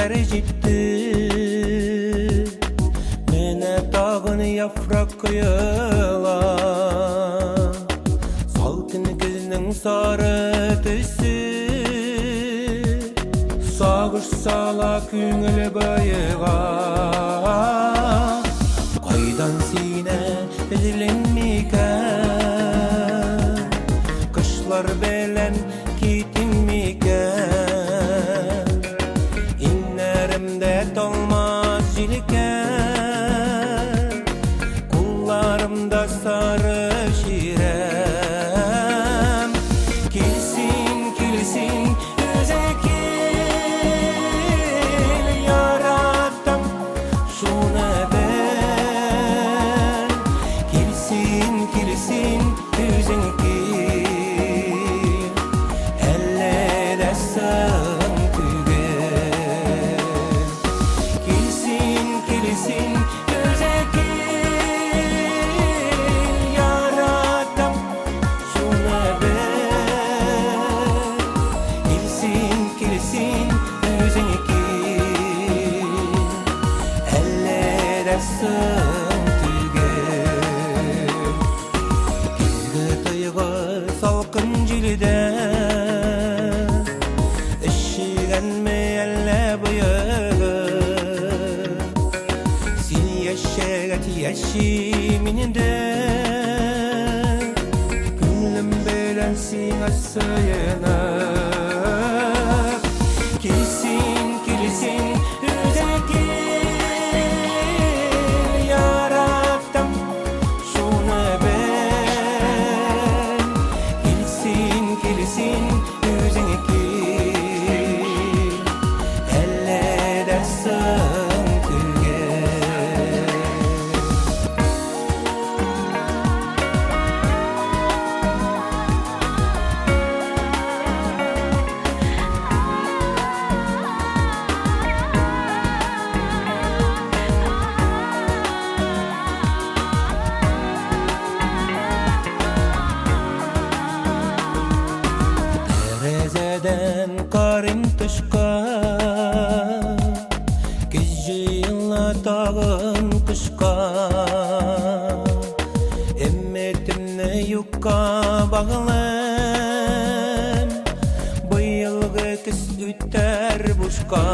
Güller gitti. Mene dağın yaprak kıyılar. Salkın kızının sarı tüsü. Sağış sala küngül bayığa. Qaydan sine ezilenmiken, kışlar belen kitinmiken, inlerimde dolmaz jiliken, kullarımda sarı şirem. Kilsin kilsin özekil yarattım şuna ben. Kilsin kilsin özekil elledesin tügen. Kilsin kilsin özekil yarattım şuna ben. Kilsin kilsin özekil elledesin tügen. Kizgi tıyğı salkın jilide, işigenme elle bıyığı. Sin yeşeget yeşimininde, gönlüm belen sine sığınıp. Kilsin kilsin özekil yarattım şuna ben. Kilsin kilsin özekil elledesin tügen. Terezeden karın tışka, gizci yılla dağın kışka. Emmetimne yukka bağlan, bu yılgı kız üter buşka.